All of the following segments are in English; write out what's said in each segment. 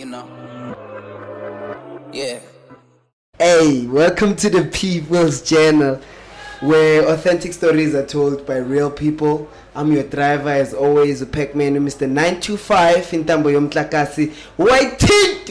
you know. Yeah. Hey, welcome to the People's Channel, where authentic stories are told by real people. I'm your driver, as always, Pac-Man, Mr. 925, Intambo Yomtlakasi. White teeth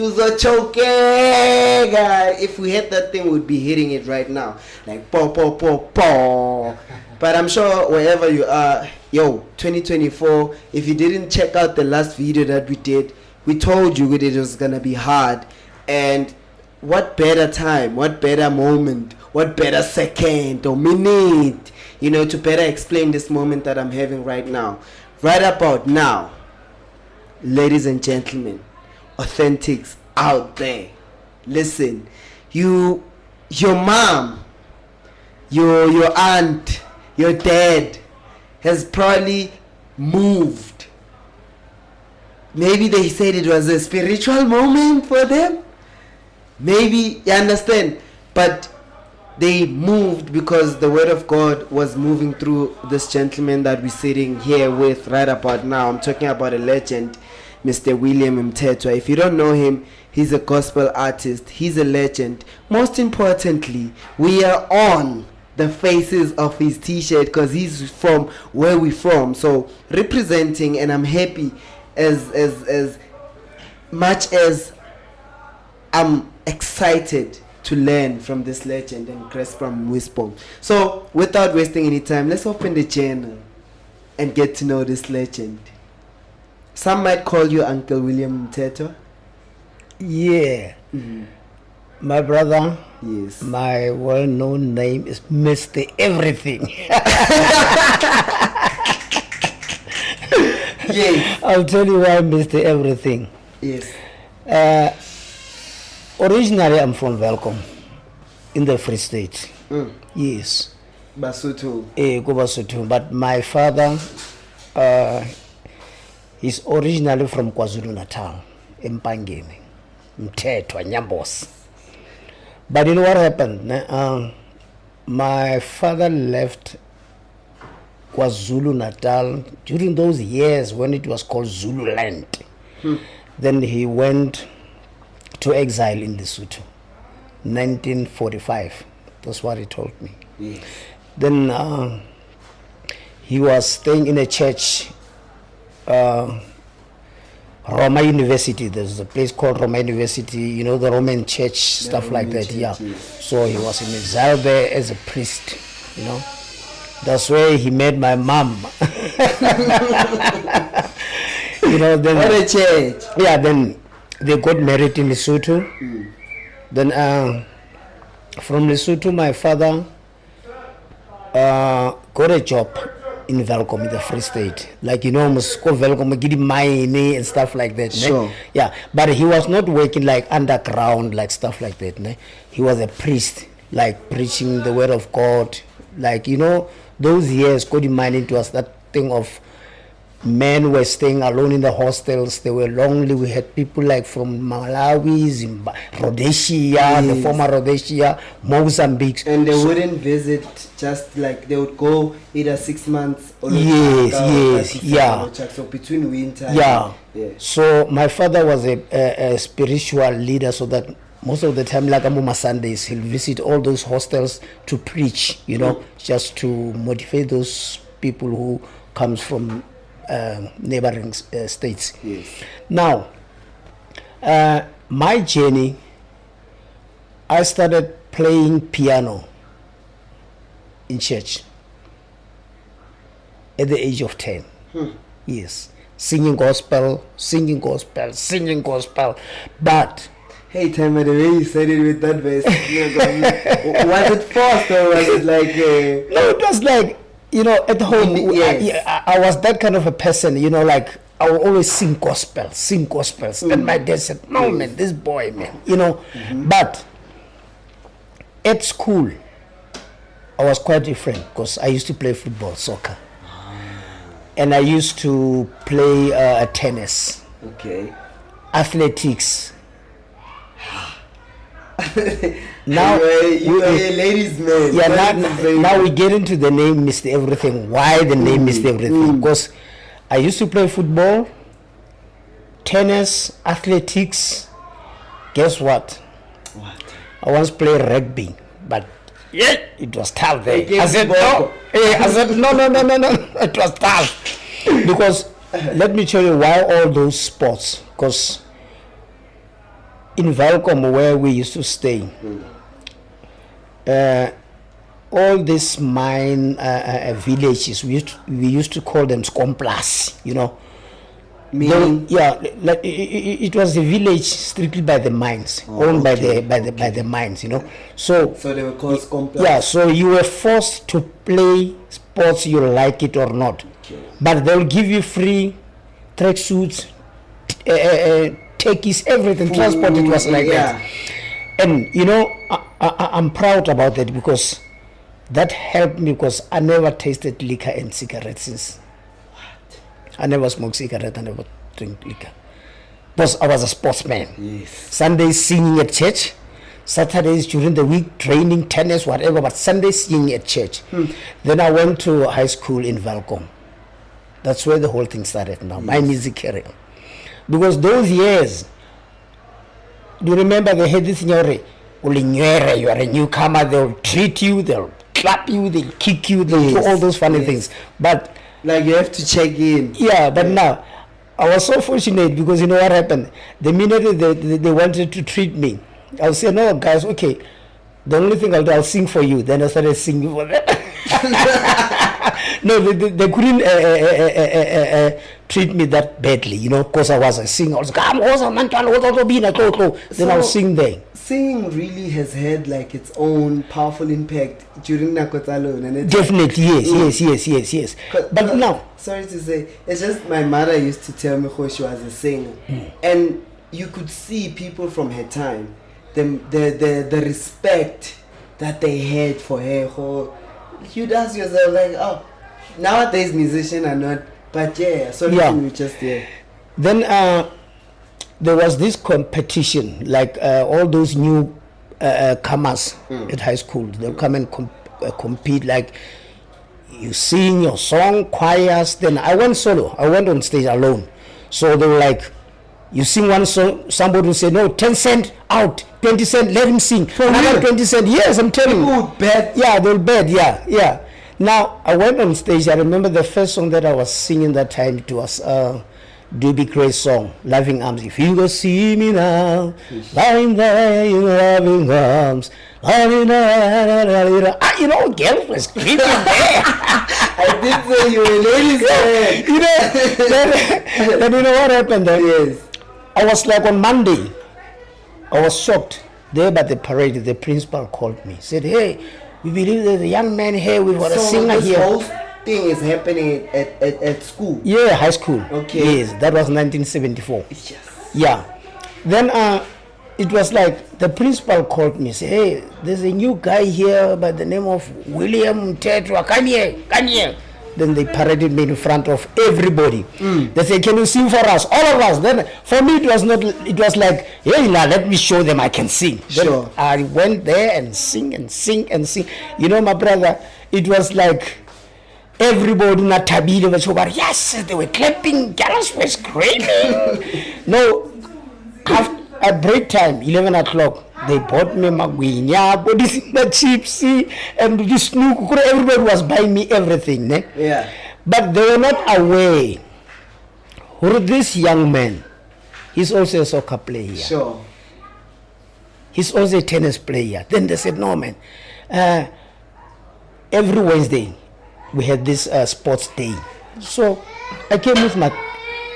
guy. If we hit that thing, we'd be hitting it right now. Like, po, po, po, po. But I'm sure wherever you are, 2024, if you didn't check out the last video that we did, we told you it was gonna be hard. And what better time, what better moment, what better second or minute, to better explain this moment that I'm having right now. Right about now, ladies and gentlemen, authentics out there, listen, your mom, your aunt, your dad has probably moved. Maybe they said it was a spiritual moment for them. Maybe, you understand, but they moved because the word of God was moving through this gentleman that we're sitting here with right about now. I'm talking about a legend, Mr. William Mthethwa. If you don't know him, he's a gospel artist. He's a legend. Most importantly, we are on the faces of his t-shirt because he's from where we're from. So representing, and I'm happy as much as I'm excited to learn from this legend and grasp from wisdom. So without wasting any time, let's open the channel and get to know this legend. Some might call you Uncle William Mthethwa. Yeah. My brother, Yes. my well-known name is Mr. Everything. Yes. I'll tell you why Mr. Everything. Yes. Originally, I'm from Welkom in the Free State. Yes. Basotho. Basotho. But my father is originally from KwaZulu Natal, Mpangeni, Mthethwa, Nyambos. But you know what happened? My father left KwaZulu Natal during those years when it was called Zululand. Then he went to exile in Lesotho, 1945. That's what he told me. Yes. Then he was staying in a church, Roma University. There's a place called Roma University, the Roman church, stuff Roman like that. church, Yeah. yes. So he was in exile there as a priest, That's where he met my mom. Then What a church. yeah, then they got married in Lesotho. Then from Lesotho, my father got a job in Welkom in the Free State. Like, must go Welkom, get money and stuff like that. Sure. Ne? Yeah, but he was not working like underground, like stuff like that. Ne? He was a priest, like preaching the word of God. Like, those years, God reminded us that thing of men were staying alone in the hostels. They were lonely. We had people like from Malawi, Zimbabwe, Rhodesia, the former Rhodesia, Mozambique. And they wouldn't visit, just like they would go either 6 months or yeah. So between winter. Yeah. Yeah. So my father was a spiritual leader, so that most of the time, like Amuma Sundays, he'll visit all those hostels to preach, just to motivate those people who comes from neighboring states. Yes. Now, my journey, I started playing piano in church at the age of 10. Yes. Singing gospel. But Hey, Timer, the way you said it with that voice, was it forced or was it like... no, it was like, at home, Yes. I was that kind of a person, like, I would always sing gospels. And my dad said, no, man, this boy, man, But at school, I was quite different because I used to play football, soccer. And I used to play tennis. Okay. Athletics. Now you are a ladies' man. Yeah, now we get into the name Mr. Everything. Why the name Mr. Everything? Because I used to play football, tennis, athletics. Guess what? What? I once played rugby, but yeah, it was tough there. Against I said Boko. no. I said no. It was tough because let me tell you why all those sports. Because in Valcom, where we used to stay, all these mine villages, we used to call them skomplas, you know. Meaning? Like it was a village strictly by the mines, owned by the mines, you know. So they were called complex. yeah, so you were forced to play sports, you like it or not. Okay. But they'll give you free tracksuits, techies, everything. Transport, it was like that. And you know, I'm proud about that because that helped me, because I never tasted liquor and cigarettes since. I never smoked cigarette, I never drink liquor. Because I was a sportsman. Yes. Sundays singing at church, Saturdays during the week training, tennis, whatever, but Sundays singing at church. Then I went to high school in Valcom. That's where the whole thing started now, my music career. Because those years, do you remember they had this nyore? You are a newcomer, they'll treat you, they'll clap you, they'll kick you, they'll do all those funny things. But like you have to check in. Yeah, but now I was so fortunate because you know what happened? The minute they wanted to treat me, I'll say, no, guys, okay, the only thing I'll do, I'll sing for you. Then I started singing for them. No, they couldn't treat me that badly, you know, because I was a singer. I was like, then I'll sing there. Singing really has had like its own powerful impact during Nakotalo. And Definitely, yes. But now, sorry to say, it's just my mother used to tell me how she was a singer, and you could see people from her time, the respect that they had for her. How you'd ask yourself like, oh, nowadays musicians are not, but yeah, so you just Then there was this competition, like all those new comers at high school. They'll come and compete, like you sing your song, choirs. Then I went solo. I went on stage alone. So they were like, you sing one song, somebody will say, no, 10 cent out, 20 cent, let him sing. Another 20 cent, yes, I'm telling you. People would bet. Yeah, they'll bet, yeah. Now, I went on stage. I remember the first song that I was singing that time, it was Doobie Gray's song, Loving Arms. If you go see me now, lying there in loving arms, you know, girls were screaming there. I did say you were ladies there. You know, then you know what happened then? Yes. I was like on Monday, I was shocked. There by the parade, the principal called me, said, hey, we believe there's a young man here, we've got a singer here. Whole thing is happening at school? Yeah, high school. Okay. Yes, that was 1974. Yes. Yeah. Then it was like the principal called me, say, hey, there's a new guy here by the name of William Mthethwa. Come here. Then they paraded me in front of everybody. They said, can you sing for us? All of us. Then for me, it was like, hey, now let me show them I can sing. Sure. Then I went there and sing. You know, my brother, it was like everybody in Tabile was over. Yes, they were clapping, girls were screaming. No, at break time, 11 o'clock, they bought me magwinya, the chips, and the snook. Everybody was buying me everything. Ne? Yeah. But they were not aware who this young man, he's also a soccer player. Sure. He's also a tennis player. Then they said, no, man. Every Wednesday, we had this sports day. So I came with my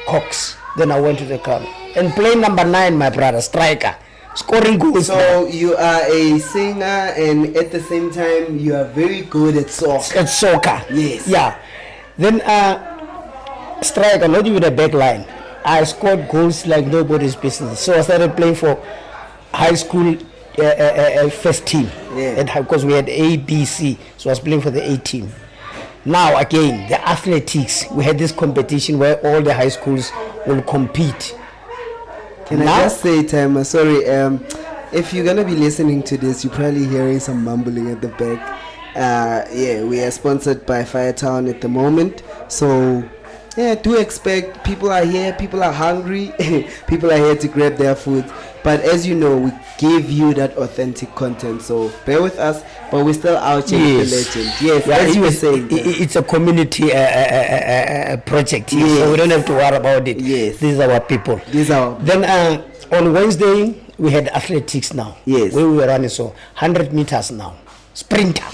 cocks. Then I went to the car and played number 9, my brother, striker, scoring goals. So you are a singer, and at the same time you are very good at soccer. At soccer. Yes. Yeah. Then striker, not even a back line. I scored goals like nobody's business. So I started playing for high school first team. Yeah. Because we had A, B, C. So I was playing for the A team. Now again, the athletics, we had this competition where all the high schools will compete. Can I just say, Timer, sorry, if you're gonna be listening to this, you're probably hearing some mumbling at the back. Yeah, we are sponsored by Firetown at the moment, so Yeah, do expect people are here, people are hungry, people are here to grab their food. But as you know, we give you that authentic content, so bear with us. But we're still out here with the legend. Yes, Yeah, as you were saying, it's a community project here, Yes. so we don't have to worry about it. Yes. These are our people. these are Then on Wednesday we had athletics now. Yes. Where we were running, so 100 meters now. Sprinter,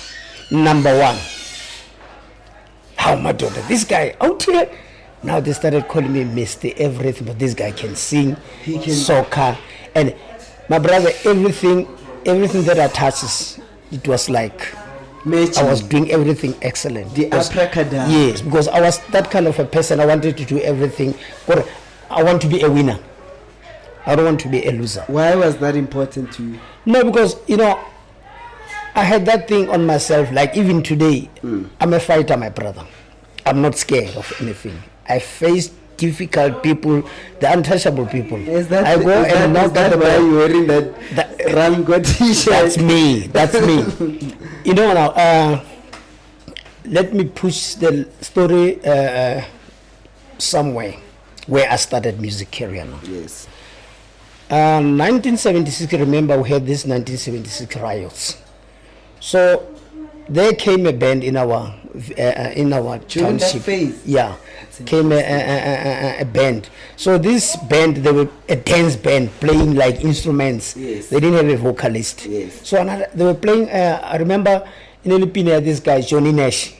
number 1. How my daughter, this guy out here. Now they started calling me Mr. Everything, but this guy can sing, He can- soccer, and my brother, everything that I touches, it was like matching. I was doing everything excellent. The Because- abracadabra. Yes, because I was that kind of a person. I wanted to do everything, but I want to be a winner. I don't want to be a loser. Why was that important to you? No, because I had that thing on myself. Like even today, I'm a fighter, my brother. I'm not scared of anything. I face difficult people, the untouchable people. Is that I go and knock that at the why door. you're wearing that Ram God t-shirt? That's me. That's me. Now, let me push the story somewhere where I started music career now. Yes. 1976, remember we had this 1976 riots. So there came a band in our During that township. phase? Yeah, came a band. So this band, they were a dance band playing like instruments. Yes. They didn't have a vocalist. Yes. So they were playing. I remember in Filipino, this guy Johnny Nash.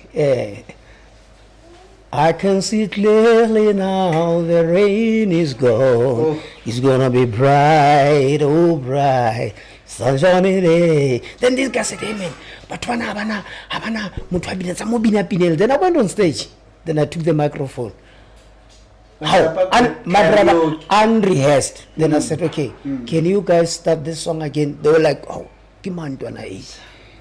I can see clearly now the rain is gone. Oh. It's gonna be bright, oh bright, sunshiny day. Then this guy said, hey man, but habana, muthu a binetsa mo bina pinele. Then I went on stage. Then I took the microphone. How? My brother, unrehearsed. Then I said, okay, can you guys start this song again? They were like, oh, Kimantwana is.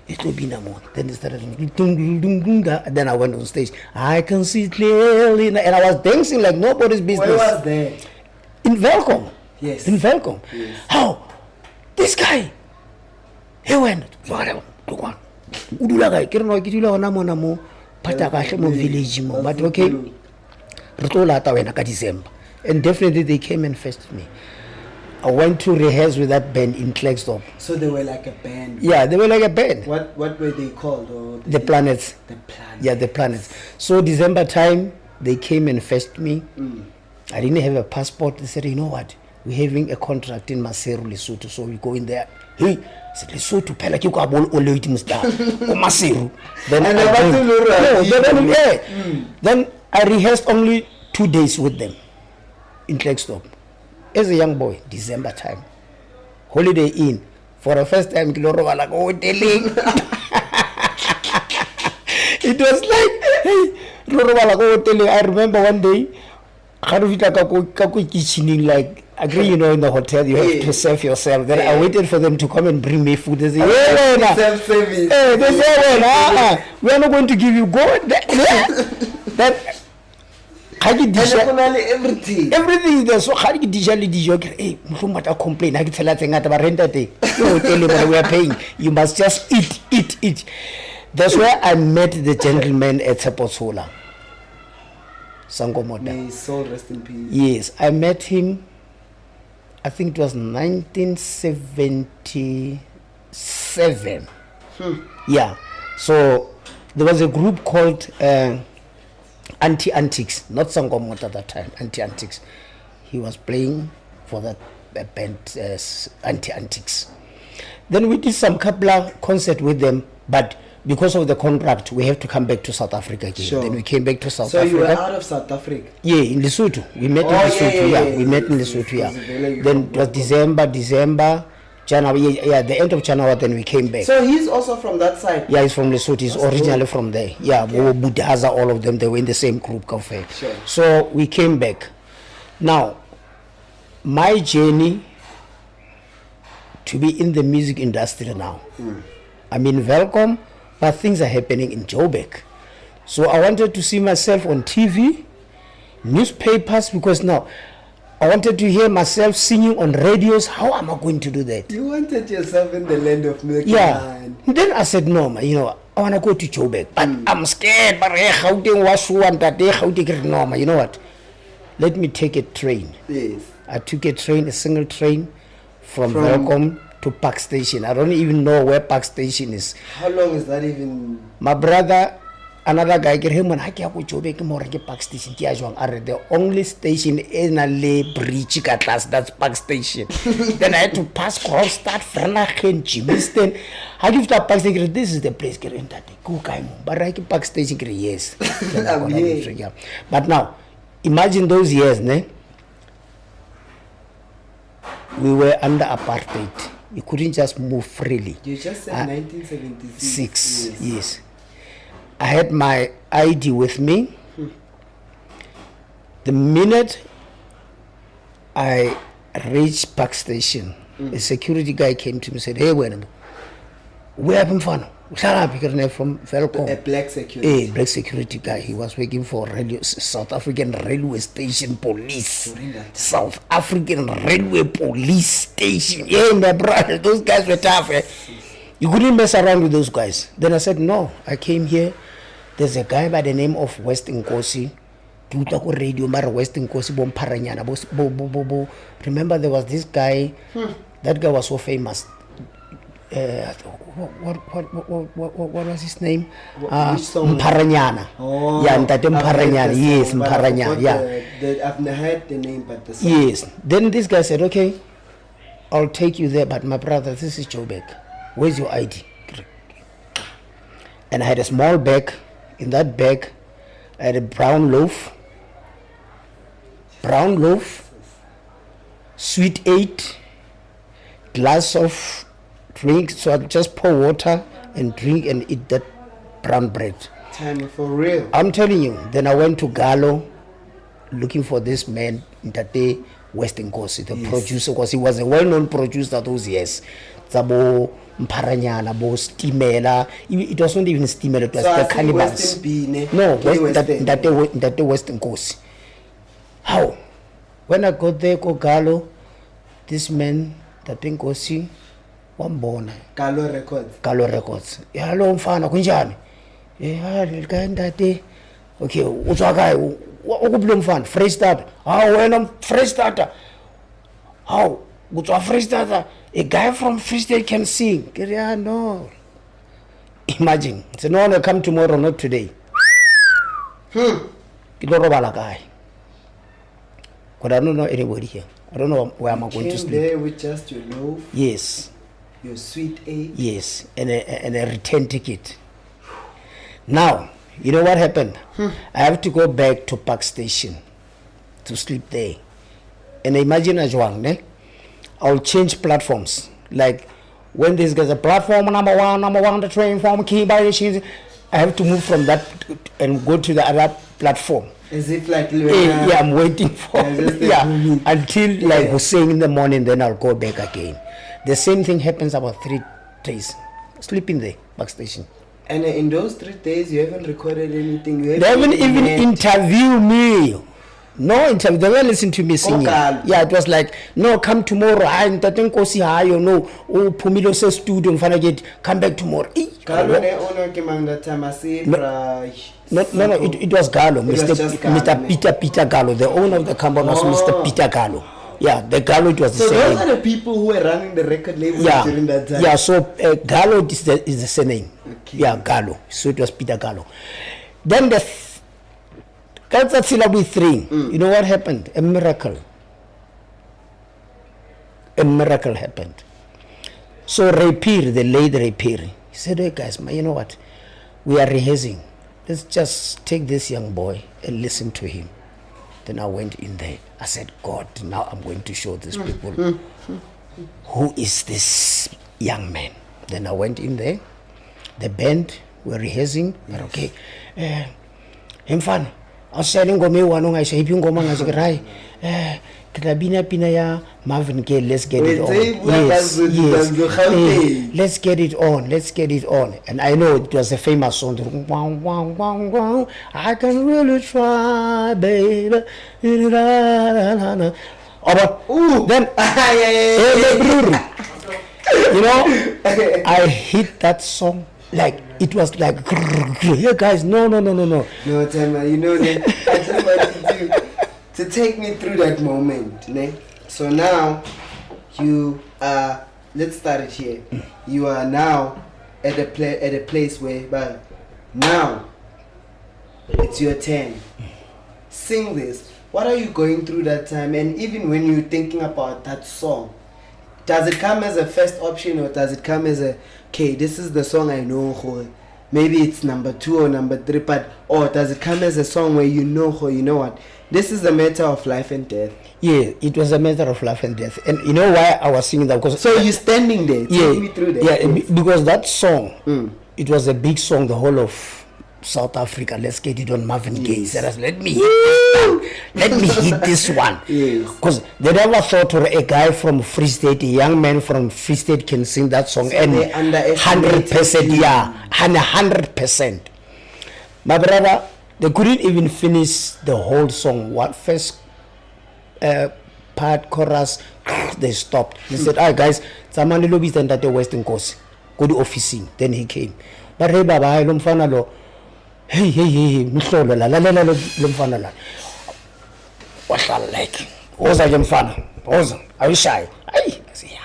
Then they started, then I went on stage. I can see clearly, and I was dancing like nobody's business. Where was there? In Velcom. Yes. In Velcom. Yes. How? This guy, he went, udula guy, kirno kitula ona mona mo pata ka mo village mo, but okay. Retola ta wena ka December. And definitely they came and fetched me. I went to rehearse with that band in Klerksdorp. So they were like a band. Yeah, they were like a band. What were they called? Or The Planets. The Planets. Yeah, the Planets. So December time, they came and fetched me. I didn't have a passport. They said, you know what? We're having a contract in Maseru, Lesotho. So we go in there. Hey, I said, Lesotho, pela ki ko abol o le itimusta. O Maseru. Then And then I rehearsed only 2 days with them in Klerksdorp. As a young boy, December time, Holiday Inn. For the first time, it was like, hey, I remember one day, like, agree, in the hotel, you have to serve yourself. Then I waited for them to come and bring me food. They say, self-service. they say, we are not going to give you gold. That Everything. everything is there. So how do you hey, complain? I tell we are paying. You must just eat. That's where I met the gentleman at Seposola. Sango Moda. May his soul rest in peace. Yes, I met him. I think it was 1977. Yeah. So there was a group called Anti-Antics, not Sangomot at that time, Anti-Antics. He was playing for that band, Anti-Antics. Then we did some couple of concert with them, but because of the contract, we have to come back to South Africa again. Sure. Then we came back to South So Africa. you were out of South Africa? Yeah, in Lesotho. We met in Lesotho. We met in Lesotho. Then it was December, January. Yeah, the end of January. Then we came back. So he's also from that side? Yeah, he's from Lesotho. He's originally from there. Yeah, Budaza, all of them. They were in the same group, cafe. Sure. So we came back. Now, my journey to be in the music industry now. I'm in Velcom, but things are happening in Joburg. So I wanted to see myself on TV, newspapers, because now I wanted to hear myself singing on radios. How am I going to do that? You wanted yourself in the land of milk and Yeah, wine. Then I said, no, man, I want to go to Joburg, but I'm scared. But no, man, you know what? Let me take a train. Yes. I took a single train from Welcome to Park Station. I don't even know where Park Station is. How long is that even? My brother, another guy, get him when I go Joburg more Park Station. The only station in a bridge class, that's Park Station. Then I had to pass Kroonstad, Vereeniging, Jimiston. I give that Park Station. This is the place. Get in that. Go but I Park Station. Yes. But now, imagine those years, ne? We were under apartheid. You couldn't just move freely. You just said 1976. Yes. I had my ID with me. The minute I reached Park Station, a security guy came to me and said, hey, where have you from? From Velcom. A black security. A black security guy. He was working for South African Railway Station Police. South African Railway Police Station. Yeah, my brother, those guys were tough. Eh? You couldn't mess around with those guys. Then I said, no, I came here. There's a guy by the name of West Nkosi. Radio West Nkosi Bom Paranyana. Remember there was this guy. That guy was so famous. What was his name? Mparanyana. Oh, yeah, Mparanyana. Yes, Mparanyana. Yeah. I've never heard the name, but the song. Yes. Then this guy said, okay, I'll take you there, but my brother, this is Joburg. Where's your ID? And I had a small bag. In that bag, I had a brown loaf, sweet 8, glass of drink, so I just pour water and drink and eat that brown bread. Time for real. I'm telling you. Then I went to Gallo looking for this man, Ntate West Nkosi, the producer, because he was a well-known producer those years. Zabo Mparanyana, Bo Stimela. It wasn't even Stimela, it was So the cannibals. No, Ntate West Nkosi. How? When I got there, Gallo, this man, Ntate Nkosi, wambona Gallo Records. Hello mfana kunjani? Ndate. Okay, utswaka ukublo mfana Freestyle. Wena Freestyle. How? Utswa Freestyle. A guy from Freestyle can sing. Yeah, no. Imagine. So no one will come tomorrow, not today. Kilorobala guy. But I don't know anybody here. I don't know where I'm going to sleep. There with just your loaf. Yes. Your sweet 8. Yes, and a return ticket. Now, you know what happened? I have to go back to Park Station to sleep there. And imagine Ajwang, ne? I'll change platforms. Like when there's a platform number one, the train from Key by I have to move from that and go to the other platform. As if like yeah, I'm waiting for until like Hussein in the morning, then I'll go back again. The same thing happens about 3 days. Sleeping there, Park Station. And in those 3 days, you haven't recorded anything. They haven't even interviewed me. No interview. They were listening to me singing. Yeah, it was like, no, come tomorrow. I don't go see how you know. Oh, Pumilo says studio. Come back tomorrow. No, it was Gallo, Mr. Peter Gallo. The owner of the company was Mr. Peter Gallo. Yeah, the Gallo, it was the same. So same. those are the people who were running the record label during that time. Yeah, so Gallo is the surname. Okay. Yeah, Gallo. So it was Peter Gallo. Then that's a syllable 3. You know what happened? A miracle. A miracle happened. So Rapir, the late Rapir, he said, hey guys, you know what? We are rehearsing. Let's just take this young boy and listen to him. Then I went in there. I said, God, now I'm going to show these people who is this young man. Then I went in there. The band were rehearsing. But okay, Hemfan, I was telling Gome one. I said, if you go man, I said, right. Pina ya Marvin Gaye, let's get it on. Yes. Let's get it on. Let's get it on. And I know it was a famous song. I can really try, baby. Then you know, I hit that song like it was like, hey guys, no. No, Tema, you know that I just wanted you to take me through that moment. Ne? So now you are. Let's start it here. You are now at a place where, but now it's your turn. Sing this. What are you going through that time? And even when you're thinking about that song, does it come as a first option or does it come as a, okay, this is the song I know, maybe it's number 2 or number 3, but, or does it come as a song where you know what, this is a matter of life and death? Yeah, it was a matter of life and death. And you know why I was singing that? Because so you're standing there, take me through that. Yeah, because that song, it was a big song, the whole of South Africa. Let's get it on Marvin Gaye. Let me hit this one. Because they never thought a guy from Free State, a young man from Free State can sing that song. So and 100%, yeah, and 100%. My brother, they couldn't even finish the whole song. What first part, chorus, they stopped. They said, "Alright, guys, Zamani lobby and that the Western Coast. Go to office." Then he came. But hey, Baba, I don't find a hey, Musholo, la. What's that like? What's that, Mfana? Are you shy? I say, yeah.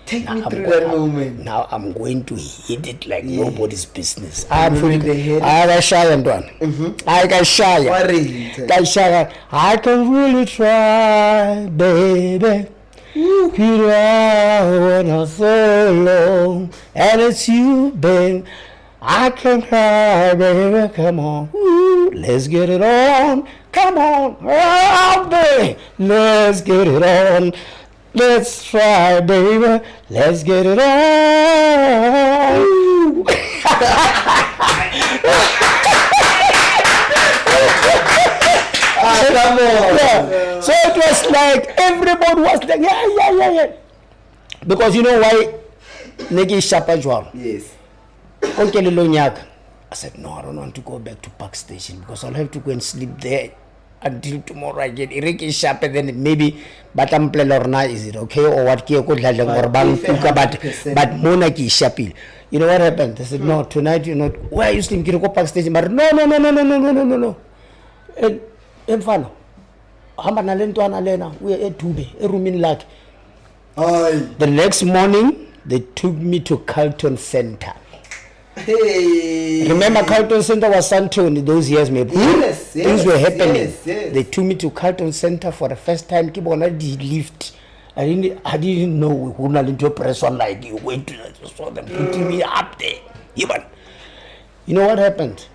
Take me through that moment. Now I'm going to hit it like nobody's business. I'm feeling I got shy and done. I got shy. I can really try, baby. You are when so long, and it's you, babe. I can cry, baby, come on. Ooh, let's get it on. Come on, oh, baby. Let's get it on. Let's try, baby. Let's get it on. Ooh. Come on. Yeah. So it was like everybody was like, yeah. Because you know why? Negi Shapajwal. Yes. I said, no, I don't want to go back to Park Station because I'll have to go and sleep there until tomorrow I get Iriki sharp and then maybe Batam Plelorna, is it okay? Or what but Monaki Shapil. You know what happened? I said, no, tonight you're not. Why are you sleeping? Can you go Park Station? But no. And follow. We are at Tube, a room in Luck. The next morning, they took me to Carlton Center. Hey. Remember Carlton Center was Santoni those years, maybe. Yes, things were happening. Yes. They took me to Carlton Center for the first time. Keep on lift. I didn't know we would not into a press one like you went to that. So them putting me up there. Even. You know what happened?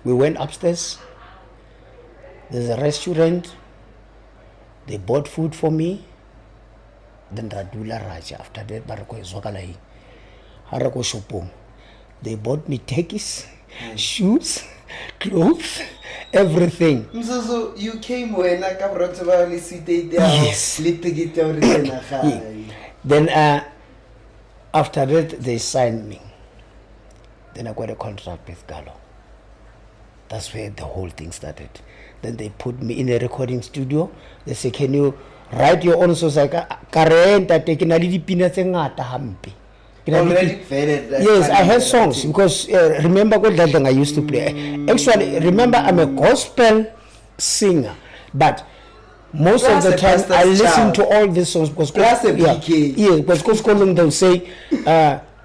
We went upstairs. There's a restaurant. They bought food for me. Then Radula Raja after that Barako Zokalai. Harako Shopong. They bought me takis, shoes, clothes, everything. So you came when I come to yes. Then after that they signed me. Then I got a contract with Gallo. That's where the whole thing started. Then they put me in a recording studio. They say, can you write your own songs? Like Karenta taking a little peanuts and hampi. Already faded. Yes, I have songs because remember what that thing I used to play. Actually, remember I'm a gospel singer, but most of the time I listen to all these songs because because they'll say,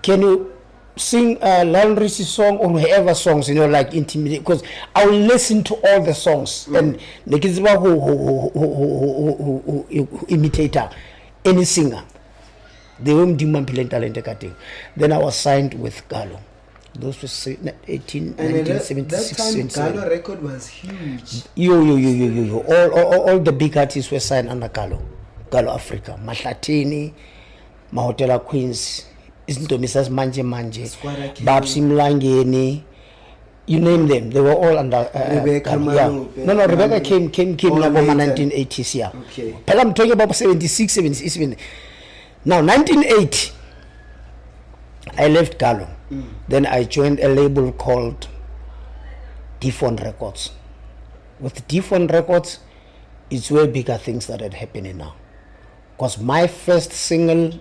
can you sing Lionel Richie's song or whoever songs, you know, like intimidate, because I will listen to all the songs and the kids who imitate any singer. They won't do my talent cutting. Then I was signed with Gallo. Those were 1976. That time Gallo record was huge. Yo. All the big artists were signed under Gallo. Gallo Africa. Mahlatini, Mahotela Queens, Isinto Mrs. Manje, Babsi Mlangeni, you name them. They were all under Rebecca No, Rebecca came in 1980s, yeah. Okay. But I'm talking about 76, 77. Now, 1980, I left Gallo. Then I joined a label called Defon Records. With Defon Records, it's where bigger things started happening now. Because my first single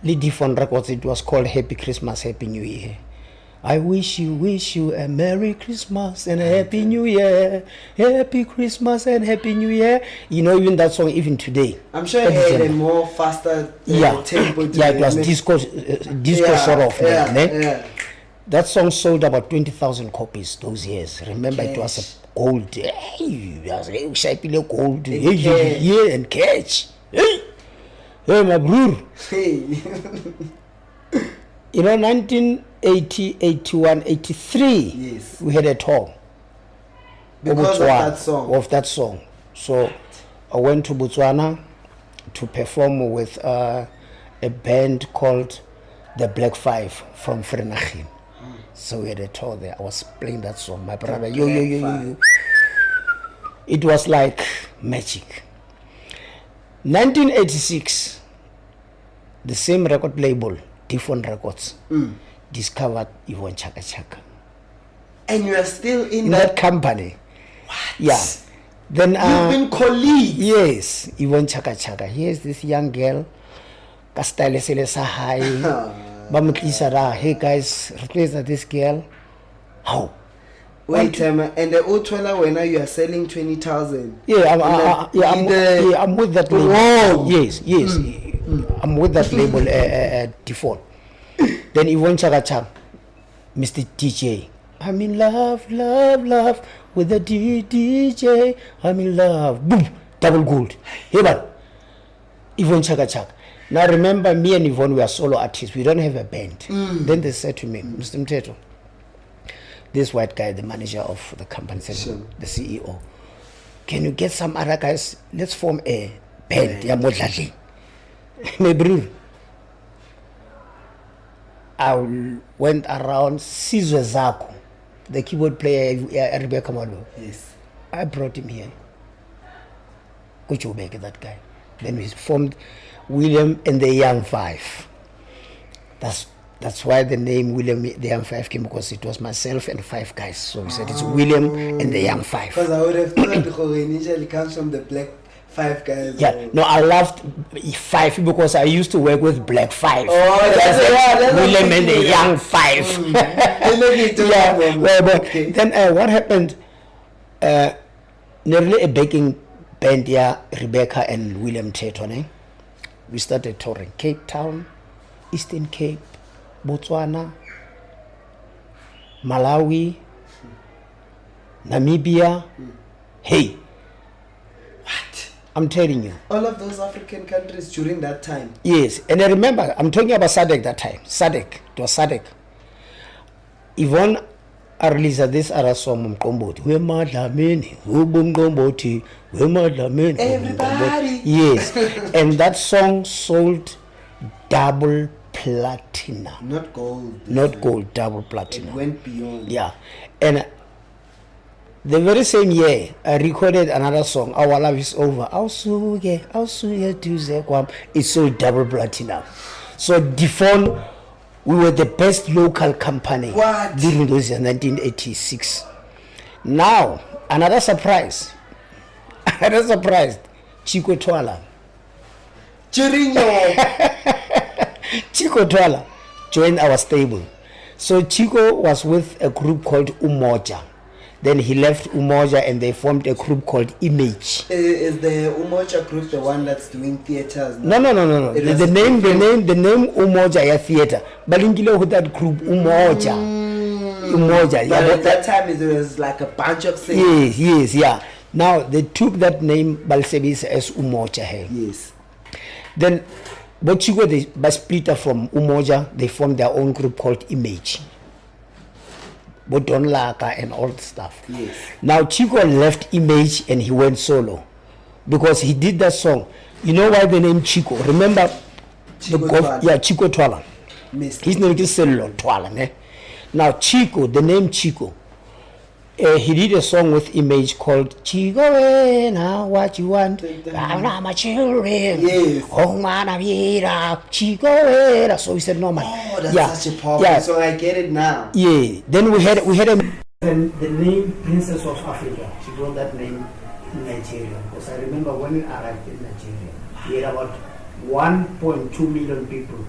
Lidifon Records, it was called Happy Christmas, Happy New Year. I wish you a Merry Christmas and a Happy New Year. Happy Christmas and Happy New Year. You know, even that song, even today. I'm sure it had a more faster tempo. Yeah, it was disco sort of. That song sold about 20,000 copies those years. Remember, it was a gold. Gold. Yeah, and catch. Hey, my brother. Hey. You know, 1980, 81, 83, yes, we had a tour. Because of that song. So I went to Botswana to perform with a band called the Black Five from Vereeniging. So we had a tour there. I was playing that song. My brother, yo. It was like magic. 1986, the same record label, Different Records, discovered Yvonne Chaka Chaka. And you are still in that company. What? Yeah. Then you've been colleagues. Yes, Yvonne Chaka Chaka. Here's this young girl. Kastyle sele sa hai. Hey guys, replace this girl. How? Wait, and the Otwala when you are selling 20,000. Yeah, I'm with that label. Whoa. Yes. I'm with that label default. Then Yvonne Chaka Chaka, Mr. DJ. I'm in love with the DJ. I'm in love. Boom, double gold. Hey, but Yvonne Chaka Chaka. Now remember, me and Yvonne, we are solo artists. We don't have a band. Then they said to me, Mr. Mthethwa, this white guy, the manager of the company, said, the CEO, can you get some other guys? Let's form a band. My brother, I went around Sizwe Zako, the keyboard player, Rebecca Malo. Yes. I brought him here. Kuchubeke, that guy. Then we formed William and the Young Five. That's why the name William the Young Five came, because it was myself and five guys. So we said it's William and the Young Five. Because I would have thought it initially comes from the Black Five guys. Yeah, no, I loved Five because I used to work with Black Five. Oh, that's William and the Young Five. Okay. Then what happened? Nearly a baking band here, Rebecca and William Mthethwa. We started touring Cape Town, Eastern Cape, Botswana, Malawi, Namibia. Hey, what? I'm telling you. All of those African countries during that time. Yes, and I remember, I'm talking about SADC that time. SADC, it was SADC. Yvonne released this other song, Mkomboti. Everybody. Yes, and that song sold double platinum. Not gold. Not gold, double platinum. It went beyond. Yeah, and the very same year, I recorded another song, Our Love Is Over. It sold double platinum. So Defon, we were the best local company during those years, 1986. Now, another surprise. Chico Twala. Chico Twala joined our stable. So Chico was with a group called Umoja. Then he left Umoja and they formed a group called Image. Is the Umoja group the one that's doing theaters? No. The name Umoja ya theater. Balingilo with that group Umoja. Umoja. But at that time it was like a bunch of singers. Yes, yeah. Now they took that name Balsebis as Umoja. Yes. Then but Chico, they split up from Umoja, they formed their own group called Image. Don Laka and all the stuff. Yes. Now Chico left Image and he went solo because he did that song. You know why the name Chico? Remember Chico Twala. His name is Cello Twala. Now Chico, the name Chico, he did a song with Image called Chico, now what you want? I'm my children. Yes. Oh man, Chico. So he said no man. Oh, that's such a powerful song. I get it now. Yeah. Then we had and the name Princess of Africa. She brought that name in Nigeria because I remember when we arrived in Nigeria, we had about 1.2 million people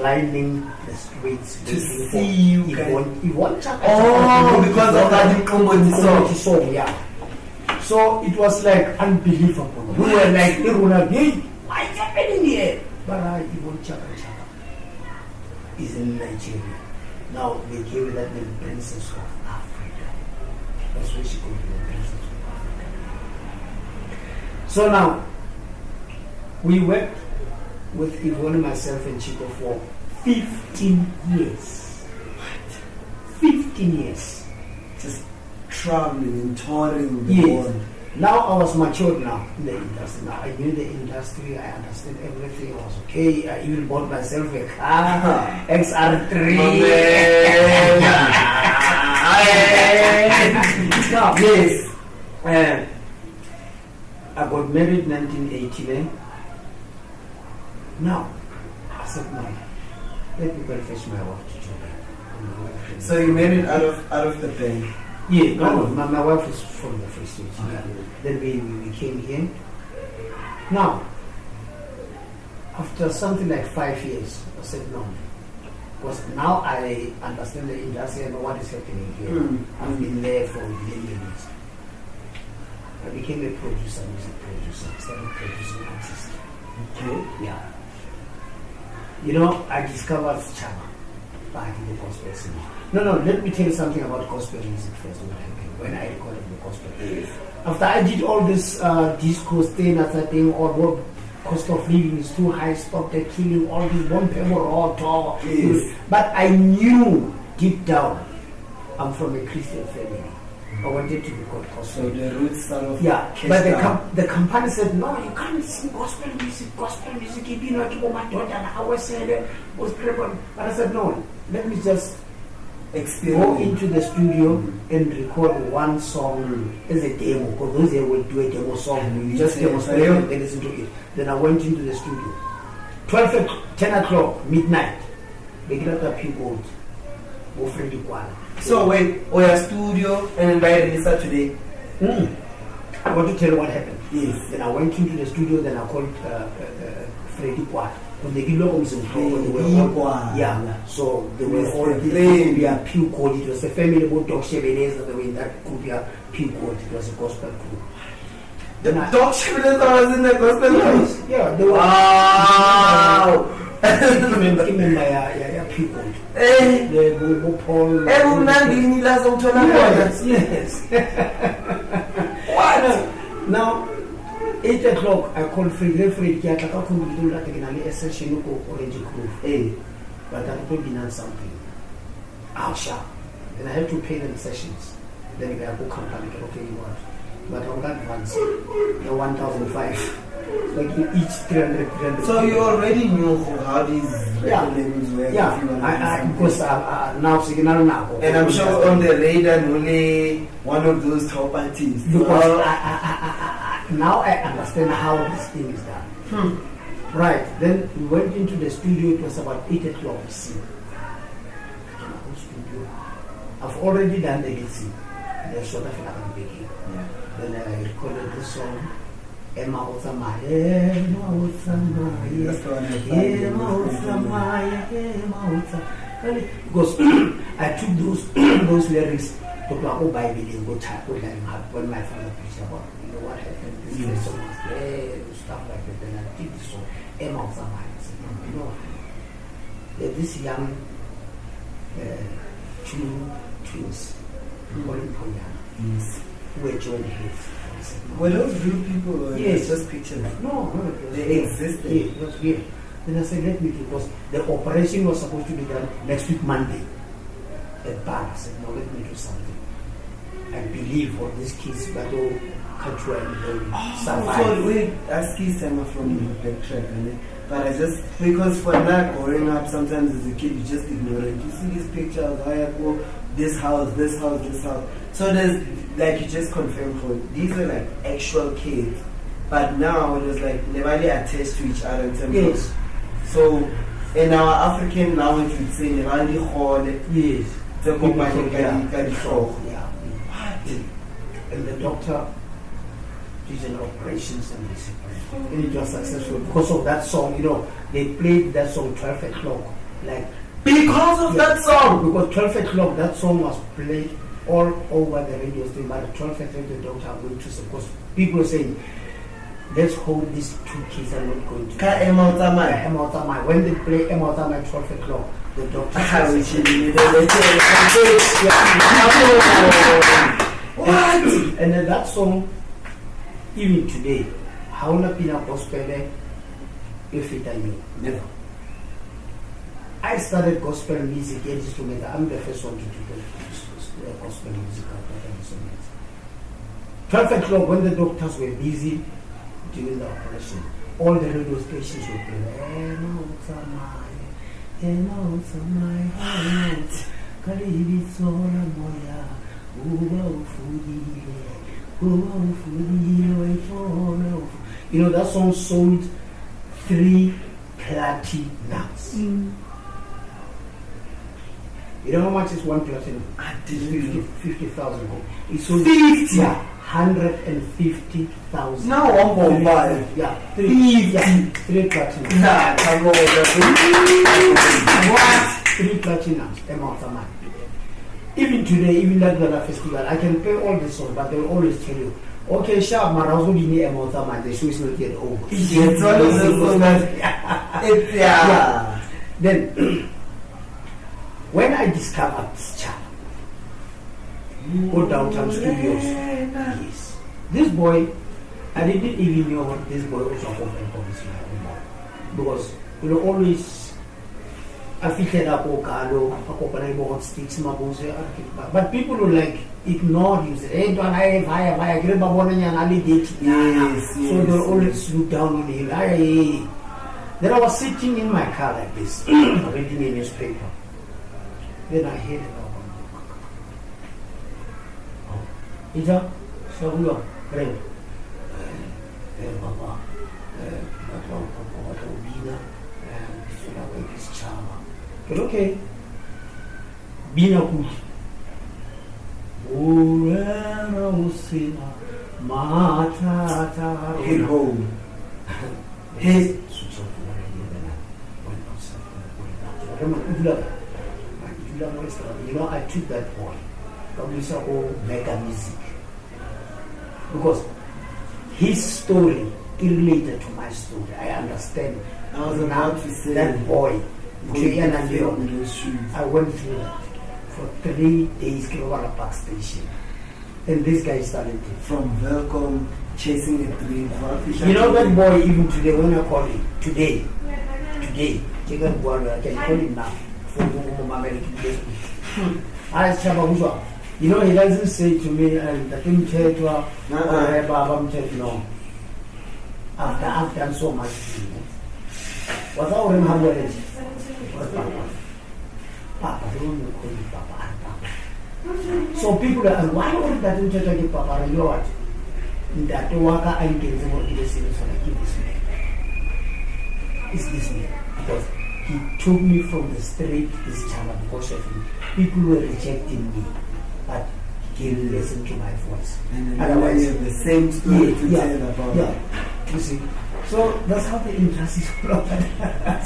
lining the streets to see you Yvonne Chaka. Oh, because of that Mthethwa song, yeah. So it was like unbelievable. We were like, what is happening here? But Yvonne Chaka is in Nigeria. Now they gave her that name, Princess of Africa. That's where she called the Princess of Africa. So now, we worked with Yvonne, myself, and Chico for 15 years. What? 15 years. Just traveling and touring the Yes. world. Now I was matured now in the industry. Now I knew the industry, I understood everything, I was okay. I even bought myself a car, XR3. Yes. I got married in 1989. Now, I said, no, let me go and fetch my wife to Joburg. So you made it out of the bank? Yeah, no, my wife is from the Free State. Then we came here. Now, after something like 5 years, I said no. Because now I understand the industry and what is happening here. I've been there for many years. I became a producer, music producer. I started producing artists. Okay. Yeah. You know, I discovered Chama back in the gospel scene. No, let me tell you something about gospel music first, what happened when I recorded the gospel. After I did all this disco thing, after thing, all what cost of living is too high, stop the killing, all this one people raw talk. Yes. But I knew deep down, I'm from a Christian family. I wanted to be called gospel. So the roots sort of But the company said, no, you can't sing gospel music, you know, my daughter, I was saying, was crippled. But I said, no, let me just go into the studio and record one song as a demo, because those days will do a demo song, just demonstrate and they listen to it. Then I went into the studio. 10 o'clock, midnight, they get up a few gold. So wait, your studio and then by release today. I want to tell you what happened. Yes. Then I went into the studio, then I called Freddy Kwad. When they give locals in so they were all Pew Code. It was a family about Dog Chevenez that they were in that group, Pew Code. It was a gospel group. The Dog Chevenez was in the gospel group? Yeah, they were. Wow! Give me my Pew Code. The Paul. Yes. What? Now, 8 o'clock, I called Fred. Fred, I can't do that again. I session to Orange Grove. But I told you something. I'll sharp. Then I had to pay them sessions. Then I go company. Okay, you what? But on that advance, the 1,005. Like each 300. So you already knew how these record labels were? Yeah, because now Signal now. And I'm sure on the radar, only one of those top artists. Because now I understand how this thing is done. Right, then we went into the studio. It was about 8 o'clock. I've already done the lead scene. The short of I'm beginning. Then I recorded the song. Emma Otsamaya. Because I took those lyrics to my own Bible and go type when my father preached about what happened. This song was there, stuff like that. Then I did this song. Emma Otsamaya. You know, this young two twins, who were joined hands. Were those real people or yes, just pictures? No, they existed. Yeah, it was real. Then I said, let me do, because the operation was supposed to be done next week Monday at bar. I said, no, let me do something. I believe what these kids battle culture and survive. So we ask kids from the backtrack, but I just, because for now growing up, sometimes as a kid you just ignore it. You see these pictures, this house. So there's, like you just confirmed, for these were like actual kids, but now it was like they really attached to each other in terms of. So in our African language we'd say Nevandi Hall. Yes. The Yeah. And the doctor did an operations and this. And it was successful because of that song. You know, they played that song 12 o'clock. Like Because of that song. Because 12 o'clock, that song was played all over the radio station. By the 12 o'clock, the doctor are going to say, because people are saying, let's hope these two kids are not going to. When they play Emma 12 o'clock, the doctor says, what? And then that song, even today, how not been a gospel if it are you? Never. I started gospel music instrumental. I'm the first one to do the gospel music. 12 o'clock, when the doctors were busy doing the operation, all the radio stations were playing. You know, that song sold 3 platinums. You know how much is 1 platinum? 50,000. It's sold 50. Yeah, 150,000. Now 1.5. Yeah, 3 platinum. What? 3 platinums. Amount of money. Even today, even that Ghana festival, I can play all the songs, but they will always tell you, okay, sharp, Marazo didn't amount of money. The show is not yet over. Yeah. Then, when I discovered this chap, go downtown studios. Yes. This boy, I didn't even know what this boy was of because we were always affected up sticks, but people will like ignore him. Say, hey, don't I so they'll always look down on him. Then I was sitting in my car like this, reading a newspaper. Then I heard it. Ita, Sabuya, friend. Baba, but okay. Bina Kuti. Hit home. Hit. You know, I took that boy, mega music, because his story related to my story. I understand. I was about to say that boy. I went through that for 3 days. Kilowara Park Station, and this guy started from welcome chasing a dream. You know that boy. Even today, when I call him today, I can call him now. You know, he doesn't say to me, Blackie Mthethwa, Baba Mthethwa. No. I've done so much. What's our name? Papa, don't call me Papa. So people are, why would that Mthethwa give Papa? You know what? That worker I can say what it is this man. It's this man. Because he took me from the street, this channel, because of him. People were rejecting me, but he listened to my voice. And otherwise, you have the same story to tell about. Yeah, you see. So that's how the interest is flowing.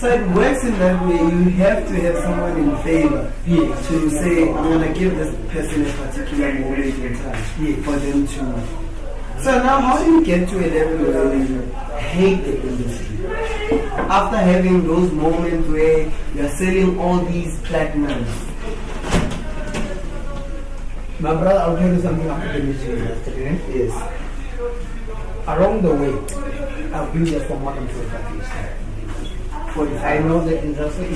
So it works in that way. You have to have someone in favor to say, I'm going to give this person a particular moment in time for them to. So now, how do you get to a level where you hate the industry? After having those moments where you're selling all these platinums. My brother, I'll tell you something about the music industry. Yes. Along the way, I've been there for more than 45 years. I know the industry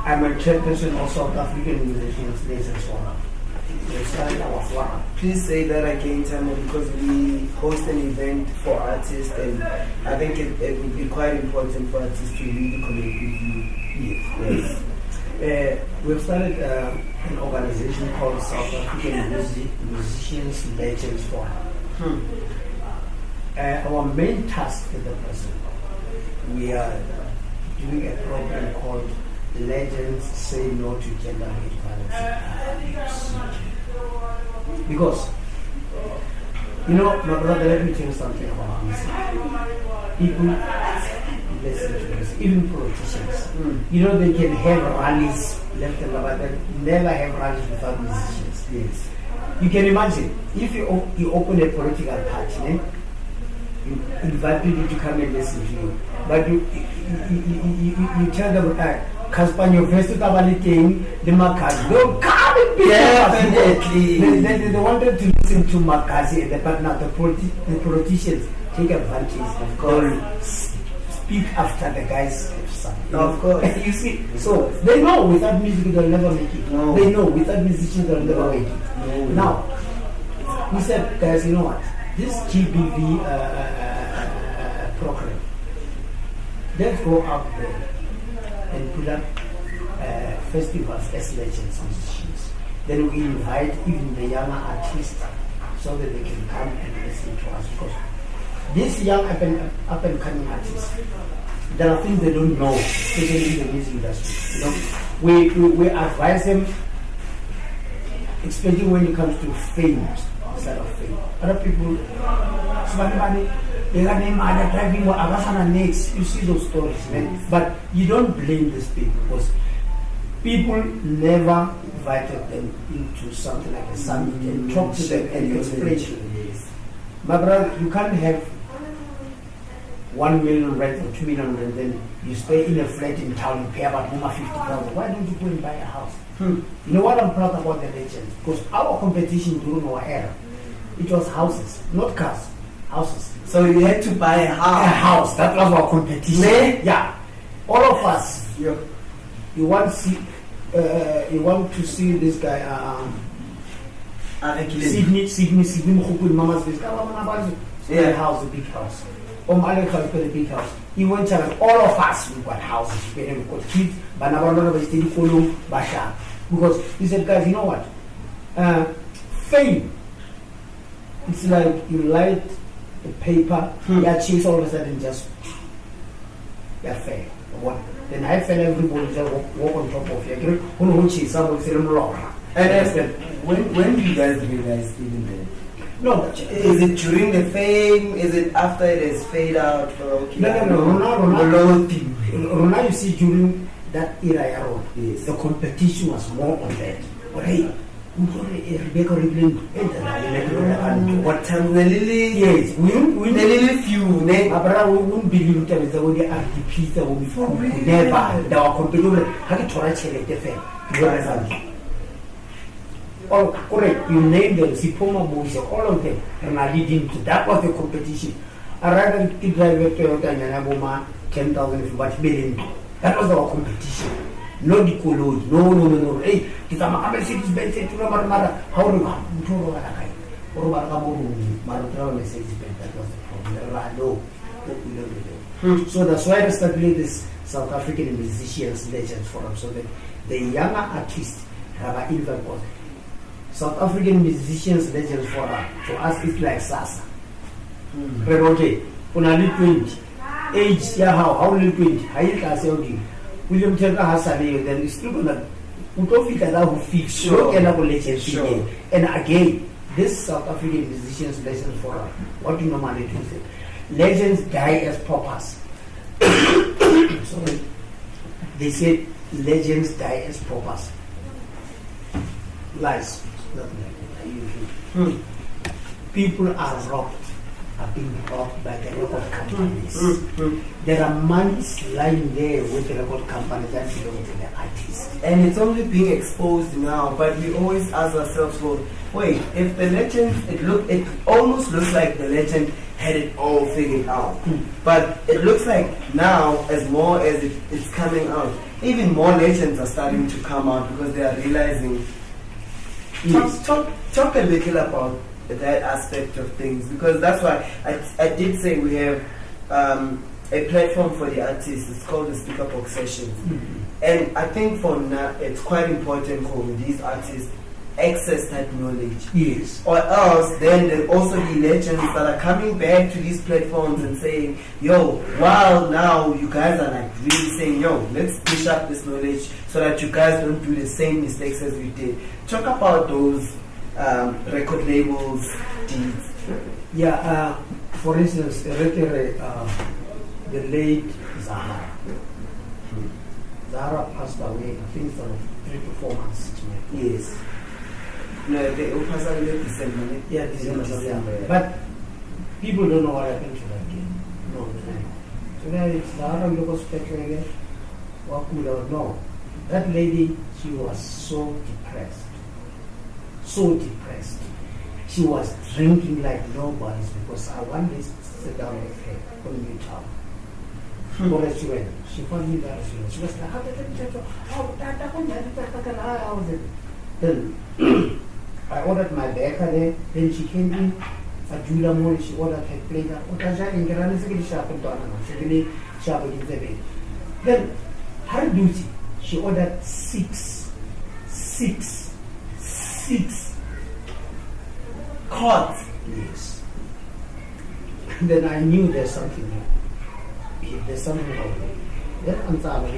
I'm a chairperson of South African Musicians Days and so on. Please say that again, Tamo, because we host an event for artists, and I think it would be quite important for artists to really connect with you. Yes. We've started an organization called South African Musicians Legends Forum. Our main task for the person, we are doing a program called Legends Say No to Gender-Based Violence. Because, you know, my brother, let me tell you something about music. People listen to this, even politicians. You know, they can have rallies left and right, but they never have rallies without musicians. Yes. You can imagine, if you open a political party, you invite people to come and listen to you, but you tell them, Kaspan, your first thing, the Makasi, they'll come and be definitely. They wanted to listen to Makasi, but now the politicians take advantage. Of course. Speak after the guys have sung. Of course. You see, so they know without music they'll never make it. No. They know without musicians they'll never make it. No. Now, we said, guys, you know what? This GBV program, let's go up there and put up festivals as legends musicians. Then we invite even the younger artists so that they can come and listen to us. Because these young up and coming artists, there are things they don't know, especially in the music industry. You know, we advise them, especially when it comes to fame, instead of fame. Other people, they got name other driving or Abasana next. You see those stories, man. But you don't blame these people because people never invited them into something like a summit and talk to them and explain to them. My brother, you can't have 1 million rent or 2 million rent, then you stay in a flat in town, you pay about 50,000. Why don't you go and buy a house? You know what I'm proud about the legends? Because our competition during our era, it was houses, not cars, houses. So you had to buy a house. A house, that was our competition. Yeah. All of us. Yep. You want to see this guy, Sydney Mama's this guy, a house, a big house. A big house. He went to all of us, we got houses, we got kids, but now we still follow Basha. Because he said, guys, you know what? Fame. It's like you light a paper, chase all of a sudden just fair. What? Then I felt everybody just walk on top of you. Who chase somebody say And when do you guys realize even then? No, is it during the fame? Is it after it has faded out? Okay. No. Rona, you see, during that era, yes, the competition was more on that. But hey, Rebecca Riblin, what time the lily? Yes, we lily few, we won't believe that the way RDP that will be never. There are competitors. How do you try to the fair? All correct, you name them, Sipoma boys, all of them, and I leading to that was the competition. I rather drive a Toyota and Aboma 10,000 but billion. That was our competition. No decolode, no. Hey, it's a Macabre city's bed to Ramada. How do you know that? Or Marutra Mercedes Benz, that was the problem. So that's why I started this South African musicians legends forum, so that the younger artists have an influence. South African musicians legends forum, to us it's like Sasa. But okay, when I live 20, age, yeah, how live 20? I class William Mthethwa has a name, then it's still gonna figure out who fits. Sure. And again, this South African musicians legends forum, what do you normally do? Legends die as paupers. So they say legends die as paupers. Lies. Nothing like that. People are being robbed by the record companies. There are months lying there with the record companies that belong to the artists. And it's only being exposed now, but we always ask ourselves, well, wait, if the legend, it almost looks like the legend had it all figured out. But it looks like now, as more as it's coming out, even more legends are starting to come out because they are realizing. Yes. Talk a little about that aspect of things, because that's why I did say we have a platform for the artists. It's called the Speaker Box Sessions. And I think for now it's quite important for these artists access that knowledge. Yes. Or else then there'll also be legends that are coming back to these platforms and saying, yo, wow, now you guys are like really saying, yo, let's push up this knowledge so that you guys don't do the same mistakes as we did. Talk about those record labels, deeds? Yeah, for instance, the late Zahara. Zahara passed away, I think, for 3 to 4 months. Yes. No, they passed away in December. Yeah, December. But people don't know what happened to that kid. No, they don't. So then it's Zahara Locos Petrega. What could I know? That lady, she was so depressed. So depressed. She was drinking like nobody's because I one day sat down with her on Newtown. She found me there. She was like, how did it? Then I ordered my baker there. Then she came in. Ajula Mori, she ordered her plate. Then her duty, she ordered six cards. Yes. Then I knew there's something here. There's something wrong. Then I'm Zahara,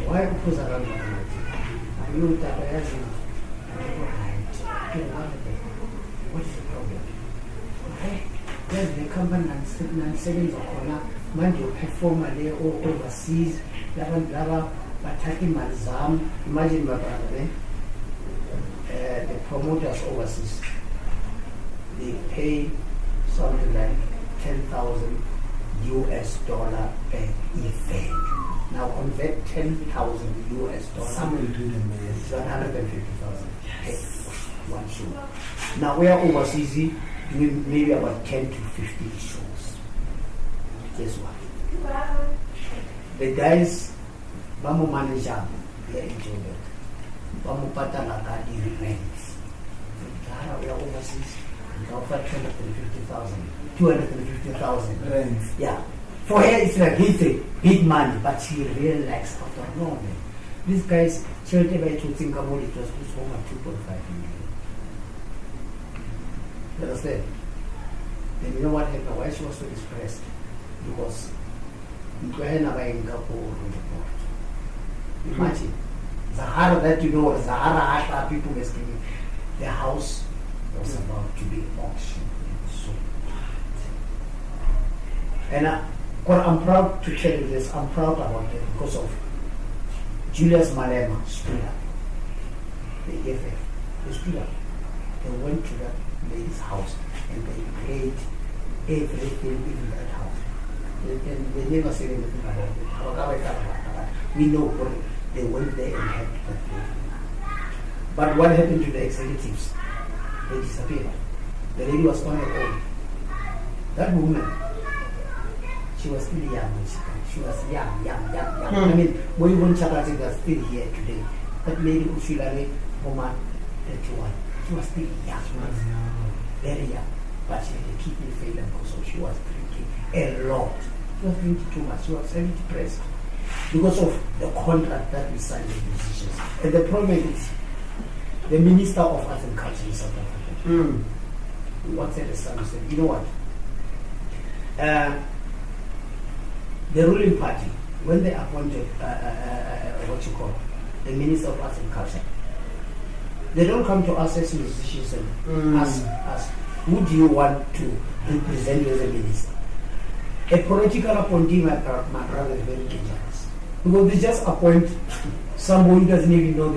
why was I running? I knew that I had what is the problem? There's the company and savings of corner, mind you, perform overseas, blah, attacking Malzam. Imagine my brother, the promoters overseas, they pay something like $10,000 per event. Now convert $10,000. Somewhere between them, It's 150,000 one show. Now we are overseas doing maybe about 10 to 15 shows. Guess what? The guys, Bamu manager, they are enjoying it. Bamu patala the rents. We are overseas. We offer 250,000 Rents. Yeah. For her, it's like big money, but she really likes after no man. These guys, charity by to think about it was over 2.5 million. You understand? Then you know what happened? Why she was so depressed? Because imagine Zahara that you know, Zahara Ashta people were screaming. The house was about to be auctioned. So and I'm proud to tell you this. I'm proud about it because of Julius Malema stood up. The EFF, they stood up. They went to that lady's house and they paid everything in that house. They never said anything about it. We know what they went there and had that building. But what happened to the executives? They disappeared. The lady was on her own. That woman, she was still young when she came. She was young. I mean, we won't are still here today. That lady, Ushilare, woman, 31. She was still young. She was very young. But she had a kidney failure because she was drinking a lot. She was drinking too much. She was very depressed because of the contract that we signed with musicians. And the problem is, the Minister of Arts and Culture in South Africa, what said the son? He said, you know what? The ruling party, when they appointed the Minister of Arts and Culture, they don't come to us as musicians and ask us, who do you want to represent you as a minister? A political appointee, my brother, is very dangerous. Because they just appoint somebody who doesn't even know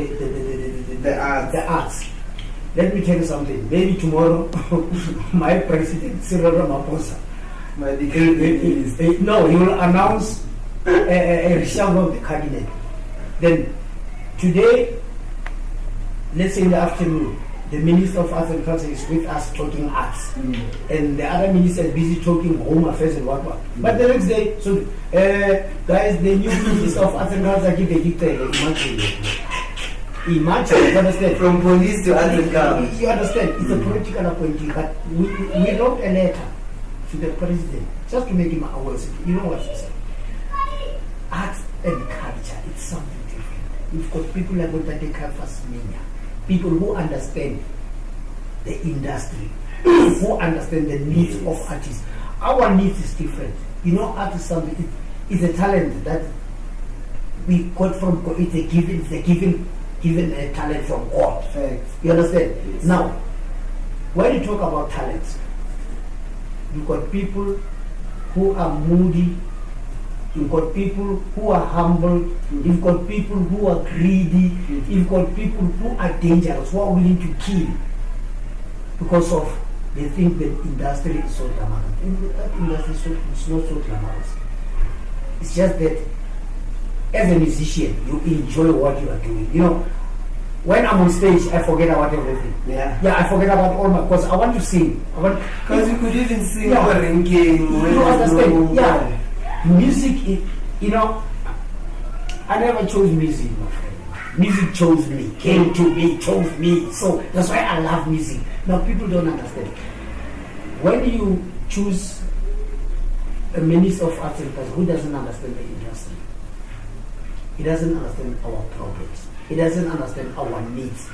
the arts. Let me tell you something. Maybe tomorrow, my president, Cyril Ramaphosa, he will announce a reshuffle of the cabinet. Then today, let's say in the afternoon, the Minister of Arts and Culture is with us talking arts, and the other minister is busy talking home affairs and what. But the next day, so guys, the new Minister of Arts and Culture give a dictator. Imagine, you understand? From police to arts and culture. You understand? It's a political appointee, but we wrote a letter to the president just to make him aware. You know what he said? Arts and culture, it's something different. We've got people like Otateka Fasminya, people who understand the industry, who understand the needs of artists. Our needs is different. You know, art is it's a talent that we got from, it's a given given a talent from God. Facts. You understand? Yes. Now, when you talk about talents, you've got people who are moody, you've got people who are humble, you've got people who are greedy, you've got people who are dangerous, who are willing to kill because of they think the industry is so glamorous. That industry is not so glamorous. It's just that as a musician, you enjoy what you are doing. You know, when I'm on stage, I forget about everything. Yeah. Yeah, I forget about all my, because I want to sing. Because you could even sing Yeah. for ringing. You understand? Yeah. Music, you know, I never chose music, my friend. Music chose me, came to me, chose me. So that's why I love music. Now people don't understand. When you choose a minister of arts and culture who doesn't understand the industry, he doesn't understand our problems, he doesn't understand our needs.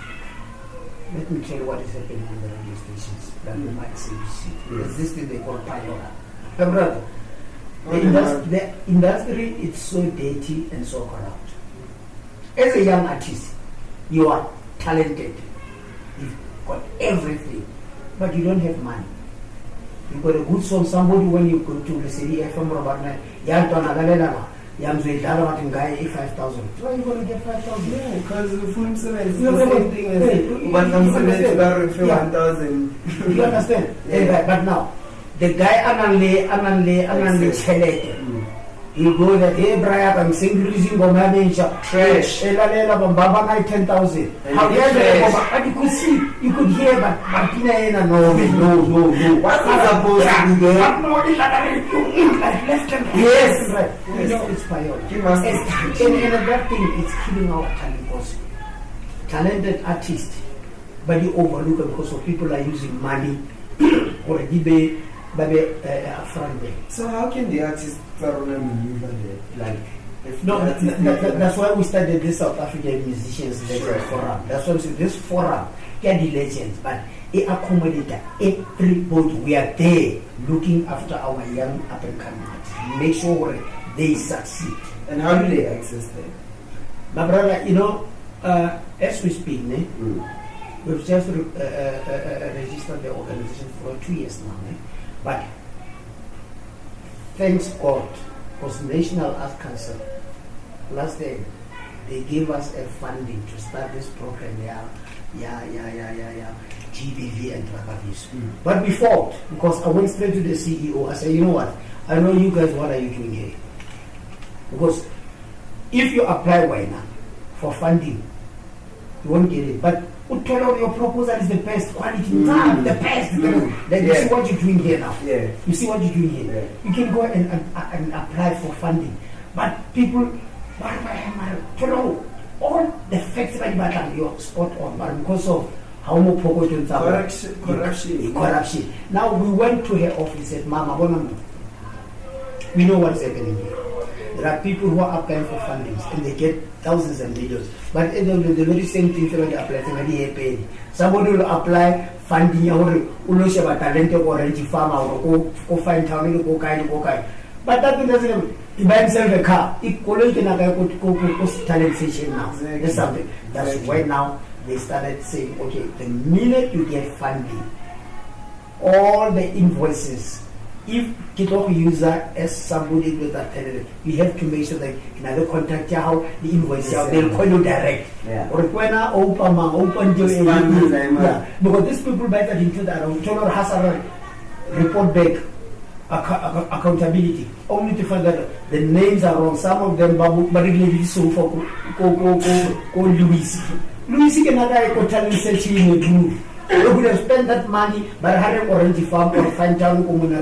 Let me tell you what is happening in the radio stations that you might say you see. There's this thing they call pilot. Brother, the industry is so dirty and so corrupt. As a young artist, you are talented, you've got everything, but you don't have money. You've got a good song, somebody when you go to the city FM Robatna, guy 5,000. Why are you going to get 5,000? Yeah, because the full seven is You the understand? same thing as but I'm saying Yeah. 1,000. You understand? Yeah. But now, the guy ananle chelete. You go that, hey Brian, I'm singing go manager. Trash. Elalela bamba ngai 10,000. And How you dare trash. they? But you could see, you could hear, but Martina ena no. What is supposed to be there? But no, it's like left and right. Yes. Right. Yes. You know, it's priority. You must And that thing, it's killing our talent also. Talented artists, but you overlook it because of people are using money or eBay, but front day. So how can the artists maneuver there? Like, if No, the artist that's why we started this South African Musicians Legend Forum. That's why I'm saying this forum, get the legends, but it accommodates everybody. We are there looking after our young up and coming artists. Make sure they succeed. And how do they access that? My brother, you know, as we speak, we've just registered the organization for 2 years now. But thanks God, because National Arts Council, last day, they gave us a funding to start this program, GBV and drug abuse. But before, because I went straight to the CEO, I said, you know what, I know you guys, what are you doing here? Because if you apply right now for funding, you won't get it. But tell out your proposal is the best quality, the best. You see what you're doing here now. Yeah. You see what you're doing here. Yeah. You can go and apply for funding. But people, all the facts about you're spot on, but because of how much corruption. Now we went to her office and said, Mama, we know what's happening here. There are people who are applying for fundings and they get thousands and millions. But the very same thing when they apply, somebody will apply funding or talent or farmer or find town or kind. But that doesn't he buy himself a car. It can talent station now. Exactly. That's something. That's why now they started saying, okay, the minute you get funding, all the invoices, if Kitoko user as somebody with that talent, we have to make sure that another contact how the invoice they'll call you direct. Yeah. Or when I open yeah. Because these people better into that has a report back accountability. Only to find that the names are wrong. Some of them but really so for Louis can have talent searching in the group. You could have spent that money by having orange farm or fine town